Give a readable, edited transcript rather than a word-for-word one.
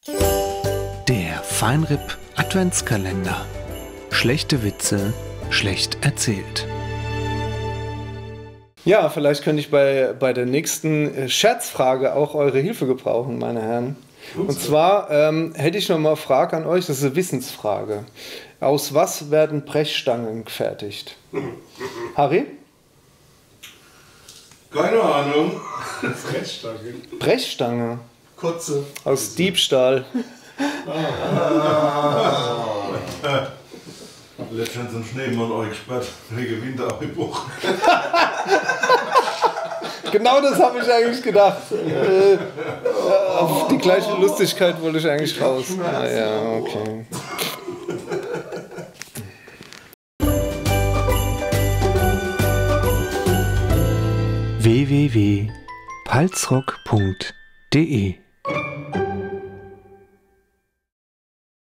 Der Feinripp Adventskalender. Schlechte Witze, schlecht erzählt. Ja, vielleicht könnte ich bei der nächsten Scherzfrage auch eure Hilfe gebrauchen, meine Herren. Und zwar hätte ich noch mal eine Frage an euch, das ist eine Wissensfrage. Aus was werden Brechstangen gefertigt? Harry? Keine Ahnung. Brechstange. Brechstange. Kotze. Aus Diebstahl. Letztens im Schneemann euch gesperrt, wegen Wintereinbruch. Genau das habe ich eigentlich gedacht. Auf die gleiche Lustigkeit wollte ich eigentlich raus. Ah, ja, okay. www.palzrock.de